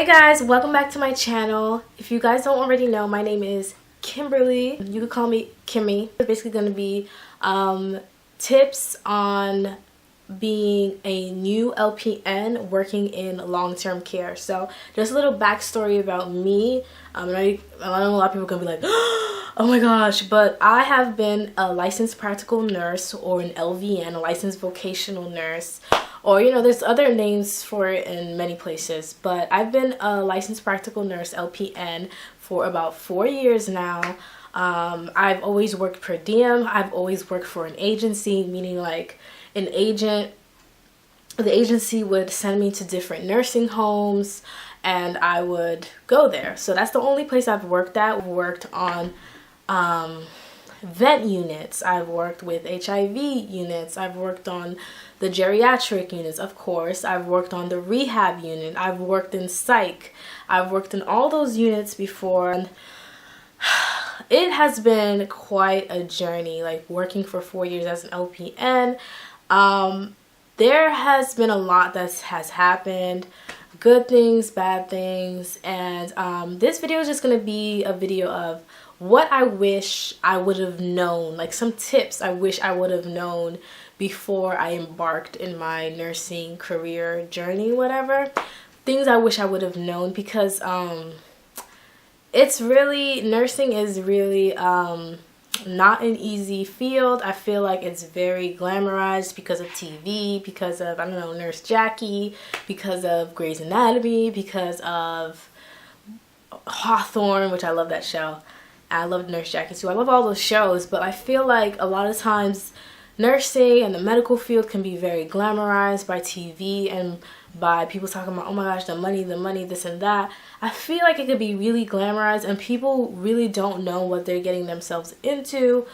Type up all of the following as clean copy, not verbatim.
Hey guys, welcome back to my channel. If you guys don't already know, my name is Kimberly. You could call me Kimmy. It's basically going to be tips on being a new LPN working in long-term care. So just a little backstory about me. I know a lot of people are going to be like, oh my gosh, but I have been a licensed practical nurse, or an LVN, a licensed vocational nurse, or there's other names for it in many places, but I've been a licensed practical nurse, LPN, for about 4 years now. I've always worked per diem. I've always worked for an agency, meaning like the agency would send me to different nursing homes and I would go there. So that's the only place I've worked at. I've worked on vent units. I've worked with HIV units. I've worked on the geriatric units, of course. I've worked on the rehab unit. I've worked in psych. I've worked in all those units before. And it has been quite a journey, like working for 4 years as an LPN. There has been a lot that has happened, good things, bad things, and this video is just going to be a video of what I wish I would have known, like some tips I wish I would have known before I embarked in my nursing career journey, whatever. Things I wish I would have known, because nursing is really not an easy field. I feel like it's very glamorized because of TV, because of, I don't know, Nurse Jackie, because of Grey's Anatomy, because of Hawthorne, which I love that show. I love Nurse Jackie too. I love all those shows, but I feel like a lot of times nursing and the medical field can be very glamorized by TV and by people talking about, oh my gosh, the money, this and that. I feel like it could be really glamorized and people really don't know what they're getting themselves into.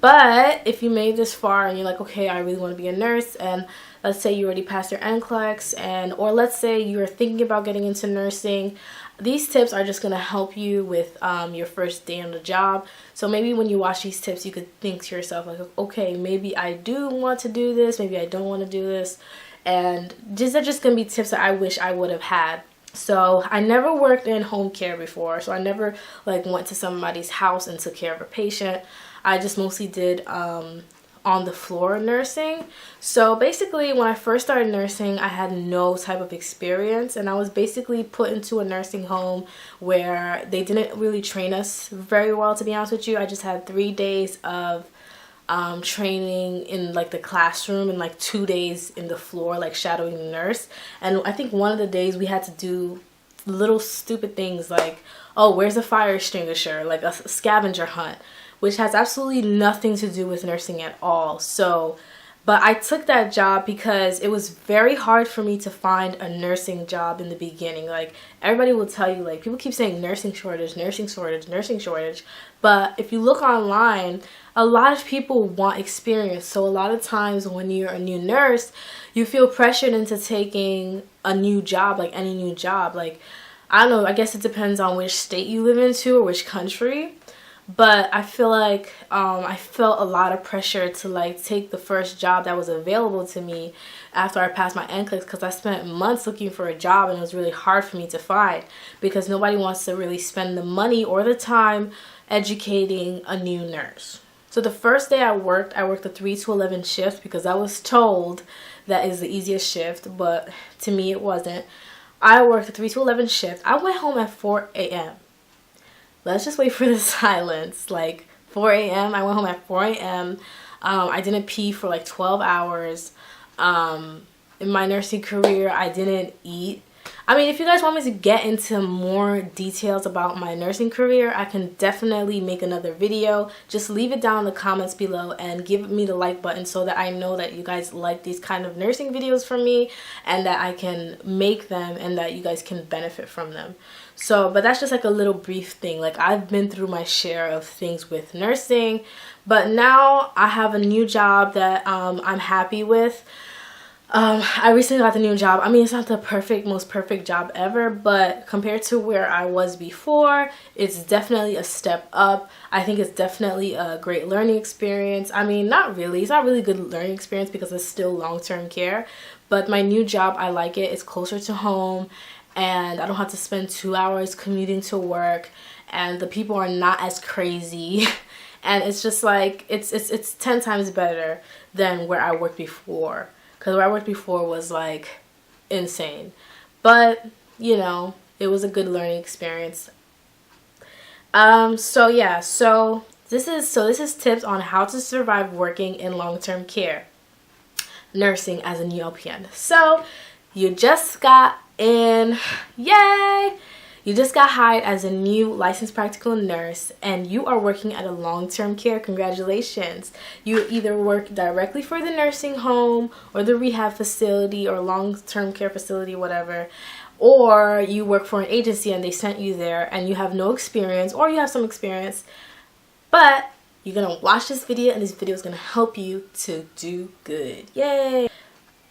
But if you made this far and you're like, okay, I really want to be a nurse, and let's say you already passed your NCLEX, or let's say you're thinking about getting into nursing, these tips are just going to help you with your first day on the job. So maybe when you watch these tips, you could think to yourself, like, okay, maybe I do want to do this, maybe I don't want to do this. And they're just going to be tips that I wish I would have had. So I never worked in home care before, so I never like went to somebody's house and took care of a patient. I just mostly did on the floor nursing. So basically when I first started nursing, I had no type of experience, and I was basically put into a nursing home where they didn't really train us very well, to be honest with you. I just had 3 days of training in like the classroom and like 2 days in the floor, like shadowing the nurse. And I think one of the days we had to do little stupid things like, oh, where's the fire extinguisher, like a scavenger hunt, which has absolutely nothing to do with nursing at all. So, but I took that job because it was very hard for me to find a nursing job in the beginning. Like everybody will tell you, like people keep saying nursing shortage, nursing shortage, nursing shortage. But if you look online, a lot of people want experience. So a lot of times when you're a new nurse, you feel pressured into taking a new job, like any new job. Like, I don't know, I guess it depends on which state you live into or which country. But I feel like I felt a lot of pressure to like take the first job that was available to me after I passed my NCLEX, because I spent months looking for a job and it was really hard for me to find because nobody wants to really spend the money or the time educating a new nurse. So the first day I worked a 3 to 11 shift because I was told that is the easiest shift, but to me it wasn't. I worked a 3 to 11 shift. I went home at 4 a.m. Let's just wait for the silence. Like 4 a.m. I went home at 4 a.m. I didn't pee for like 12 hours. In my nursing career, I didn't eat. I mean, if you guys want me to get into more details about my nursing career, I can definitely make another video. Just leave it down in the comments below and give me the like button so that I know that you guys like these kind of nursing videos from me and that I can make them and that you guys can benefit from them. So, but that's just like a little brief thing. Like I've been through my share of things with nursing, but now I have a new job that I'm happy with. I recently got the new job. I mean, it's not the most perfect job ever, but compared to where I was before, it's definitely a step up. I think it's definitely a great learning experience. I mean, not really. It's not really a good learning experience because it's still long-term care, but my new job, I like it. It's closer to home. and I don't have to spend 2 hours commuting to work, and the people are not as crazy. And it's just like, it's 10 times better than where I worked before. Because where I worked before was like insane. But, you know, it was a good learning experience. So yeah, so this is tips on how to survive working in long-term care nursing as a new LPN. So you just got in, yay! You just got hired as a new licensed practical nurse and you are working at a long-term care. Congratulations. You either work directly for the nursing home or the rehab facility or long-term care facility, whatever, or you work for an agency and they sent you there and you have no experience, or you have some experience, but you're gonna watch this video and this video is gonna help you to do good. Yay!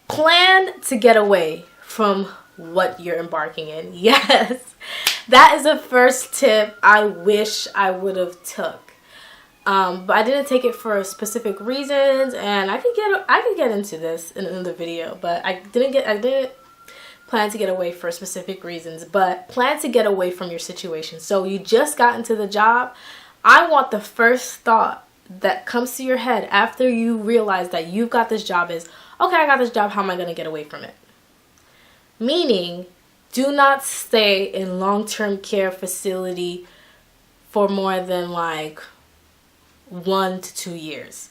Plan to get away from what you're embarking in. Yes, that is the first tip I wish I would have took, but I didn't take it for specific reasons, and I could get into this in another video, but I didn't plan to get away for specific reasons. But plan to get away from your situation. So you just got into the job. I want the first thought that comes to your head after you realize that you've got this job is, okay, I got this job, how am I going to get away from it? Meaning, do not stay in long-term care facility for more than like 1 to 2 years.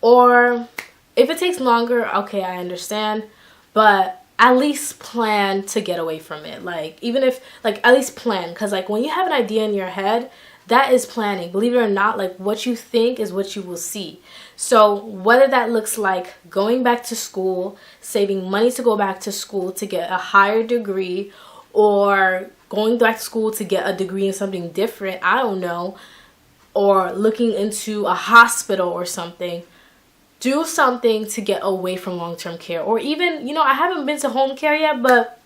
Or if it takes longer, okay, I understand, but at least plan to get away from it. Like, even if, like, at least plan, because like when you have an idea in your head, that is planning. Believe it or not, like what you think is what you will see. So whether that looks like going back to school, saving money to go back to school to get a higher degree, or going back to school to get a degree in something different, I don't know, or looking into a hospital or something, do something to get away from long-term care. Or even, you know, I haven't been to home care yet, but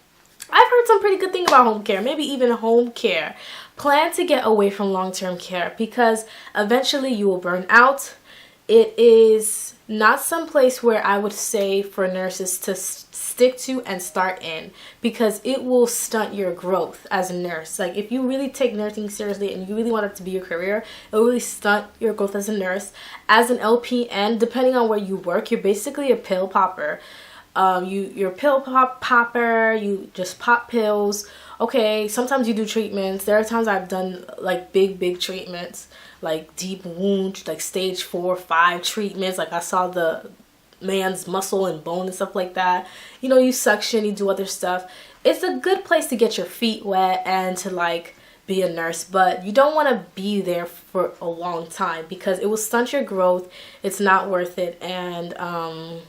I've heard some pretty good thing about home care, maybe even home care. Plan to get away from long-term care because eventually you will burn out. It is not some place where I would say for nurses to stick to and start in, because it will stunt your growth as a nurse. Like, if you really take nursing seriously and you really want it to be your career, it will really stunt your growth as a nurse. As an LPN, depending on where you work, you're basically a pill popper. You're a pill popper, you just pop pills. Okay, sometimes you do treatments. There are times I've done like big treatments, like deep wound, like stage 4, 5 treatments. Like I saw the man's muscle and bone and stuff like that. You know, you suction, you do other stuff. It's a good place to get your feet wet and to like be a nurse, but you don't want to be there for a long time because it will stunt your growth. It's not worth it. And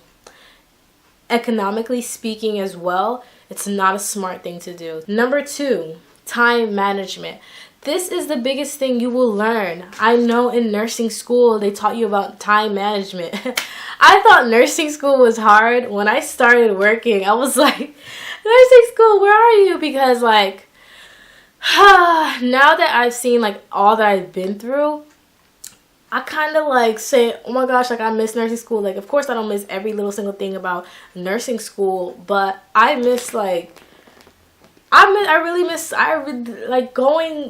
economically speaking as well, it's not a smart thing to do. Number 2, time management. This is the biggest thing you will learn. I know in nursing school they taught you about time management. I thought nursing school was hard. When I started working, I was like, nursing school, where are you? Because like, now that I've seen like all that I've been through, I kind of like say, oh my gosh, like I miss nursing school. Like, of course I don't miss every little single thing about nursing school, but I miss like,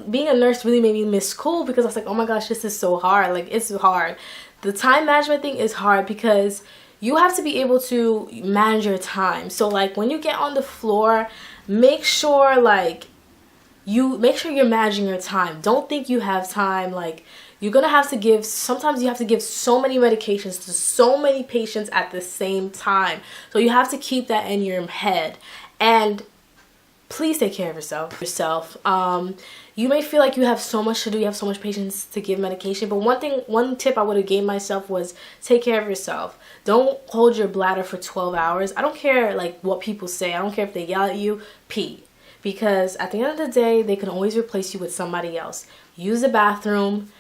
being a nurse really made me miss school, because I was like, oh my gosh, this is so hard. Like, it's hard. The time management thing is hard because you have to be able to manage your time. So like when you get on the floor, make sure you're managing your time. Don't think you have time. Like, you're gonna have to give, sometimes you have to give so many medications to so many patients at the same time. So you have to keep that in your head. And please take care of yourself. You may feel like you have so much to do, you have so much patients to give medication, but one tip I would have gave myself was take care of yourself. Don't hold your bladder for 12 hours. I don't care like what people say. I don't care if they yell at you, pee. Because at the end of the day, they can always replace you with somebody else. Use the bathroom.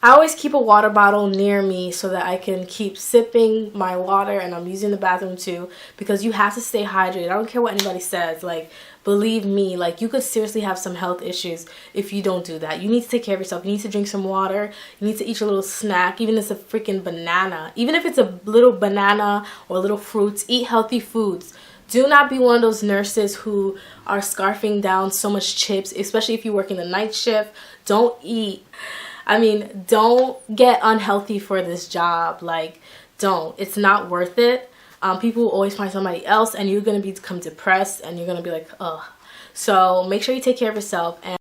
I always keep a water bottle near me so that I can keep sipping my water, and I'm using the bathroom too, because you have to stay hydrated. I don't care what anybody says. Like, believe me, like, you could seriously have some health issues if you don't do that. You need to take care of yourself. You need to drink some water. You need to eat your little snack, even if it's a freaking banana. Even if it's a little banana or little fruits, eat healthy foods. Do not be one of those nurses who are scarfing down so much chips, especially if you work in the night shift. Don't eat. Don't get unhealthy for this job. Like, don't. It's not worth it. People will always find somebody else, and you're going to become depressed, and you're going to be like, ugh. So make sure you take care of yourself. And